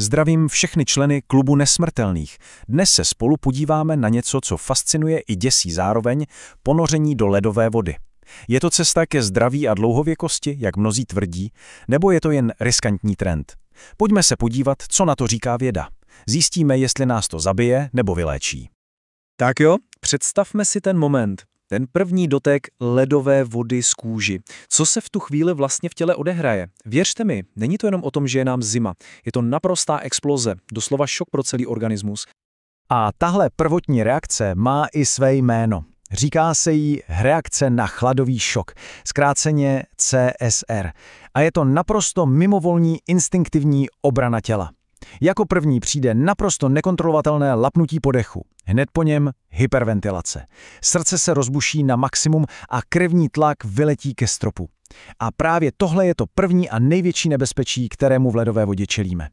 Zdravím všechny členy klubu Nesmrtelných. Dnes se spolu podíváme na něco, co fascinuje i děsí zároveň, ponoření do ledové vody. Je to cesta ke zdraví a dlouhověkosti, jak mnozí tvrdí, nebo je to jen riskantní trend? Pojďme se podívat, co na to říká věda. Zjistíme, jestli nás to zabije nebo vyléčí. Tak jo, představme si ten moment. Ten první dotek ledové vody z kůži. Co se v tu chvíli vlastně v těle odehraje? Věřte mi, není to jenom o tom, že je nám zima. Je to naprostá exploze, doslova šok pro celý organismus. A tahle prvotní reakce má i své jméno. Říká se jí reakce na chladový šok, zkráceně CSR. A je to naprosto mimovolní instinktivní obrana těla. Jako první přijde naprosto nekontrolovatelné lapnutí podechu. Hned po něm hyperventilace. Srdce se rozbuší na maximum a krevní tlak vyletí ke stropu. A právě tohle je to první a největší nebezpečí, kterému v ledové vodě čelíme.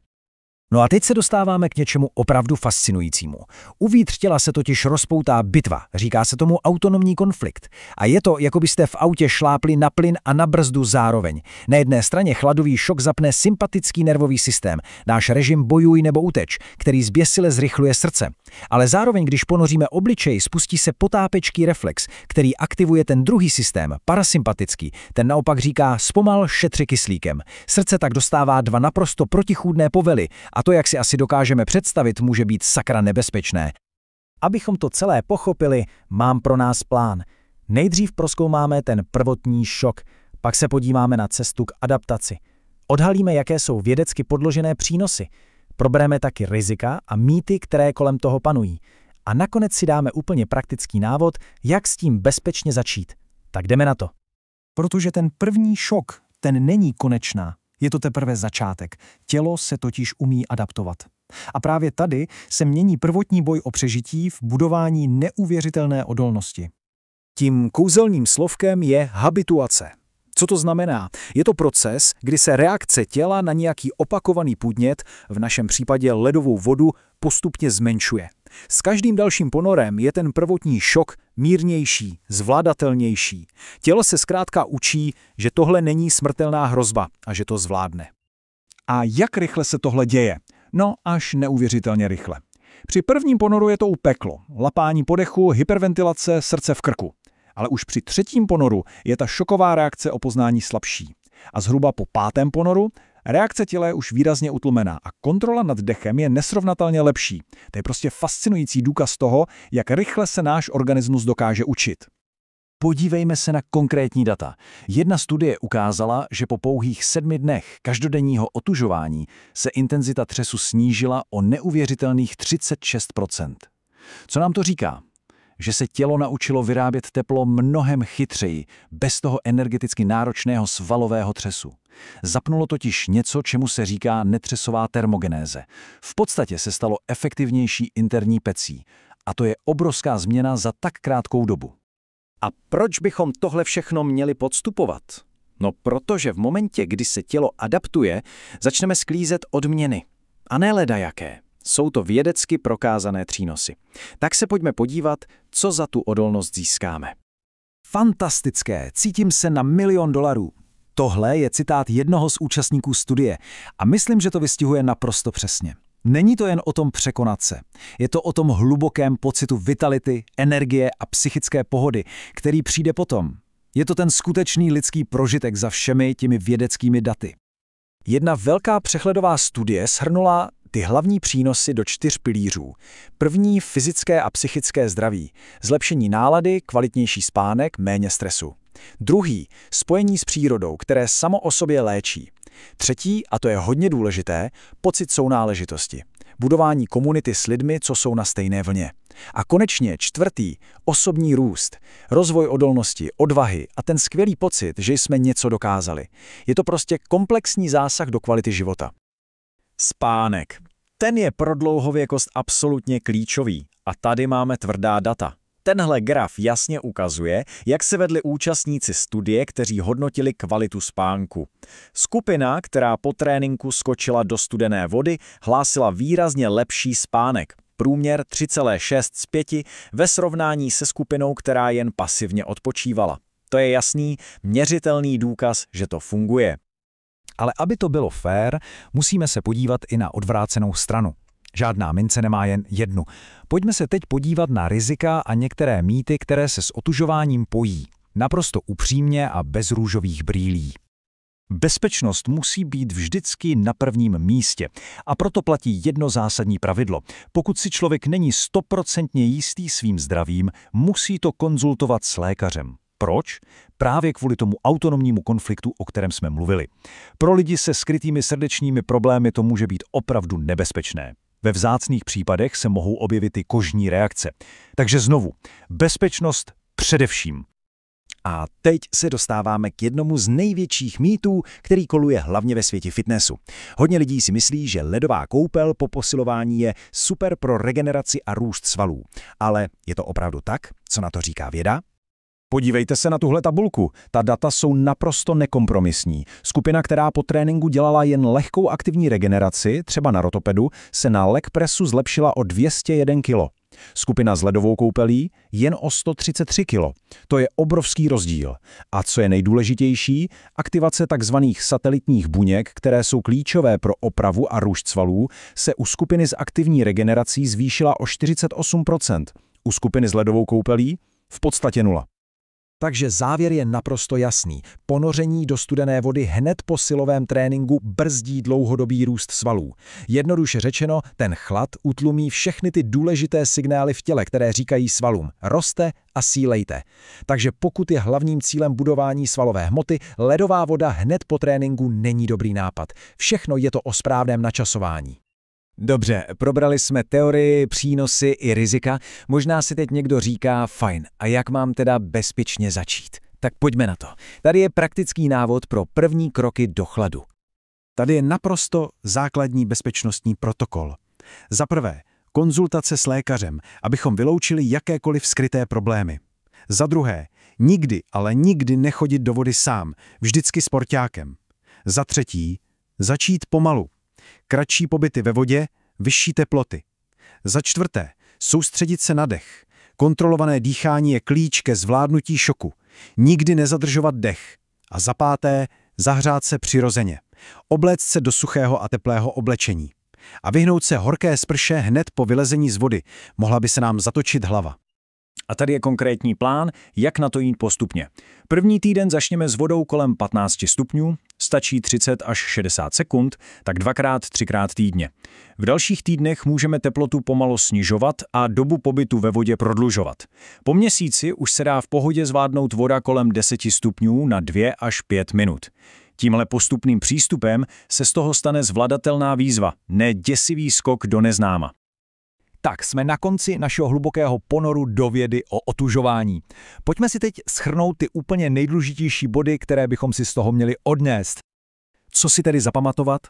No a teď se dostáváme k něčemu opravdu fascinujícímu. Uvnitř těla se totiž rozpoutá bitva, říká se tomu autonomní konflikt. A je to, jako byste v autě šlápli na plyn a na brzdu zároveň. Na jedné straně chladový šok zapne sympatický nervový systém, náš režim bojuj nebo uteč, který zběsile zrychluje srdce. Ale zároveň, když ponoříme obličej, spustí se potápečký reflex, který aktivuje ten druhý systém, parasympatický. Ten naopak říká zpomal, šetři kyslíkem. Srdce tak dostává dva naprosto protichůdné povely. A to, jak si asi dokážeme představit, může být sakra nebezpečné. Abychom to celé pochopili, mám pro nás plán. Nejdřív prozkoumáme ten prvotní šok, pak se podíváme na cestu k adaptaci. Odhalíme, jaké jsou vědecky podložené přínosy. Probereme taky rizika a mýty, které kolem toho panují. A nakonec si dáme úplně praktický návod, jak s tím bezpečně začít. Tak jdeme na to. Protože ten první šok, ten není konečná. Je to teprve začátek. Tělo se totiž umí adaptovat. A právě tady se mění prvotní boj o přežití v budování neuvěřitelné odolnosti. Tím kouzelným slovkem je habituace. Co to znamená? Je to proces, kdy se reakce těla na nějaký opakovaný podnět, v našem případě ledovou vodu, postupně zmenšuje. S každým dalším ponorem je ten prvotní šok mírnější, zvládatelnější. Tělo se zkrátka učí, že tohle není smrtelná hrozba a že to zvládne. A jak rychle se tohle děje? No, až neuvěřitelně rychle. Při prvním ponoru je to upeklo, lapání podechu, hyperventilace, srdce v krku. Ale už při třetím ponoru je ta šoková reakce o poznání slabší. A zhruba po pátém ponoru reakce těla je už výrazně utlumená a kontrola nad dechem je nesrovnatelně lepší. To je prostě fascinující důkaz toho, jak rychle se náš organismus dokáže učit. Podívejme se na konkrétní data. Jedna studie ukázala, že po pouhých 7 dnech každodenního otužování se intenzita třesu snížila o neuvěřitelných 36%. Co nám to říká? Že se tělo naučilo vyrábět teplo mnohem chytřeji, bez toho energeticky náročného svalového třesu. Zapnulo totiž něco, čemu se říká netřesová termogenéze. V podstatě se stalo efektivnější interní pecí. A to je obrovská změna za tak krátkou dobu. A proč bychom tohle všechno měli podstupovat? No protože v momentě, kdy se tělo adaptuje, začneme sklízet odměny. A ne ledajaké. Jsou to vědecky prokázané přínosy. Tak se pojďme podívat, co za tu odolnost získáme. Fantastické, cítím se na $1 000 000. Tohle je citát jednoho z účastníků studie a myslím, že to vystihuje naprosto přesně. Není to jen o tom překonat se. Je to o tom hlubokém pocitu vitality, energie a psychické pohody, který přijde potom. Je to ten skutečný lidský prožitek za všemi těmi vědeckými daty. Jedna velká přehledová studie shrnula ty hlavní přínosy do 4 pilířů. První fyzické a psychické zdraví, zlepšení nálady, kvalitnější spánek, méně stresu. Druhý, spojení s přírodou, které samo o sobě léčí. Třetí, a to je hodně důležité, pocit sounáležitosti. Budování komunity s lidmi, co jsou na stejné vlně. A konečně čtvrtý, osobní růst, rozvoj odolnosti, odvahy a ten skvělý pocit, že jsme něco dokázali. Je to prostě komplexní zásah do kvality života. Spánek. Ten je pro dlouhověkost absolutně klíčový. A tady máme tvrdá data. Tenhle graf jasně ukazuje, jak se vedli účastníci studie, kteří hodnotili kvalitu spánku. Skupina, která po tréninku skočila do studené vody, hlásila výrazně lepší spánek. Průměr 3,6 z 5 ve srovnání se skupinou, která jen pasivně odpočívala. To je jasný, měřitelný důkaz, že to funguje. Ale aby to bylo fair, musíme se podívat i na odvrácenou stranu. Žádná mince nemá jen jednu. Pojďme se teď podívat na rizika a některé mýty, které se s otužováním pojí. Naprosto upřímně a bez růžových brýlí. Bezpečnost musí být vždycky na prvním místě. A proto platí jedno zásadní pravidlo. Pokud si člověk není 100% jistý svým zdravím, musí to konzultovat s lékařem. Proč? Právě kvůli tomu autonomnímu konfliktu, o kterém jsme mluvili. Pro lidi se skrytými srdečními problémy to může být opravdu nebezpečné. Ve vzácných případech se mohou objevit i kožní reakce. Takže znovu, bezpečnost především. A teď se dostáváme k jednomu z největších mýtů, který koluje hlavně ve světě fitnessu. Hodně lidí si myslí, že ledová koupel po posilování je super pro regeneraci a růst svalů. Ale je to opravdu tak? Co na to říká věda? Podívejte se na tuhle tabulku. Ta data jsou naprosto nekompromisní. Skupina, která po tréninku dělala jen lehkou aktivní regeneraci, třeba na rotopedu, se na leg pressu zlepšila o 201 kg. Skupina s ledovou koupelí jen o 133 kg. To je obrovský rozdíl. A co je nejdůležitější, aktivace tzv. Satelitních buněk, které jsou klíčové pro opravu a růst svalů, se u skupiny s aktivní regenerací zvýšila o 48%. U skupiny s ledovou koupelí v podstatě 0. Takže závěr je naprosto jasný. Ponoření do studené vody hned po silovém tréninku brzdí dlouhodobý růst svalů. Jednoduše řečeno, ten chlad utlumí všechny ty důležité signály v těle, které říkají svalům: roste a sílejte. Takže pokud je hlavním cílem budování svalové hmoty, ledová voda hned po tréninku není dobrý nápad. Všechno je to o správném načasování. Dobře, probrali jsme teorii, přínosy i rizika. Možná si teď někdo říká, fajn, a jak mám teda bezpečně začít? Tak pojďme na to. Tady je praktický návod pro první kroky do chladu. Tady je naprosto základní bezpečnostní protokol. Za prvé, konzultace s lékařem, abychom vyloučili jakékoliv skryté problémy. Za druhé, nikdy, ale nikdy nechodit do vody sám, vždycky s porťákem. Za třetí, začít pomalu. Kratší pobyty ve vodě, vyšší teploty. Za čtvrté, soustředit se na dech. Kontrolované dýchání je klíč ke zvládnutí šoku. Nikdy nezadržovat dech. A za páté, zahřát se přirozeně. Obléct se do suchého a teplého oblečení. A vyhnout se horké sprše hned po vylezení z vody. Mohla by se nám zatočit hlava. A tady je konkrétní plán, jak na to jít postupně. První týden začněme s vodou kolem 15 stupňů, stačí 30 až 60 sekund, tak 2x, 3x týdně. V dalších týdnech můžeme teplotu pomalu snižovat a dobu pobytu ve vodě prodlužovat. Po měsíci už se dá v pohodě zvládnout voda kolem 10 stupňů na 2 až 5 minut. Tímhle postupným přístupem se z toho stane zvladatelná výzva, ne děsivý skok do neznáma. Tak, jsme na konci našeho hlubokého ponoru do vědy o otužování. Pojďme si teď shrnout ty úplně nejdůležitější body, které bychom si z toho měli odnést. Co si tedy zapamatovat?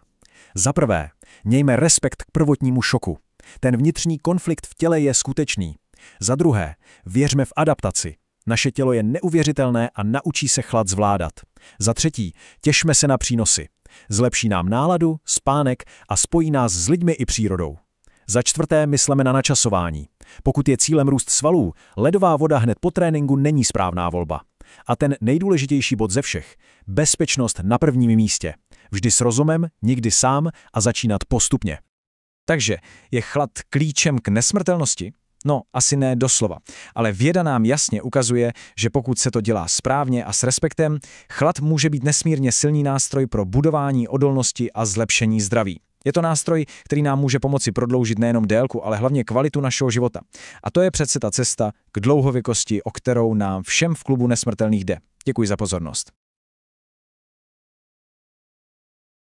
Za prvé, mějme respekt k prvotnímu šoku. Ten vnitřní konflikt v těle je skutečný. Za druhé, věřme v adaptaci. Naše tělo je neuvěřitelné a naučí se chlad zvládat. Za třetí, těšme se na přínosy. Zlepší nám náladu, spánek a spojí nás s lidmi i přírodou. Za čtvrté, mysleme na načasování. Pokud je cílem růst svalů, ledová voda hned po tréninku není správná volba. A ten nejdůležitější bod ze všech, bezpečnost na prvním místě. Vždy s rozumem, nikdy sám a začínat postupně. Takže je chlad klíčem k nesmrtelnosti? No, asi ne doslova, ale věda nám jasně ukazuje, že pokud se to dělá správně a s respektem, chlad může být nesmírně silný nástroj pro budování odolnosti a zlepšení zdraví. Je to nástroj, který nám může pomoci prodloužit nejenom délku, ale hlavně kvalitu našeho života. A to je přece ta cesta k dlouhověkosti, o kterou nám všem v klubu Nesmrtelných jde. Děkuji za pozornost.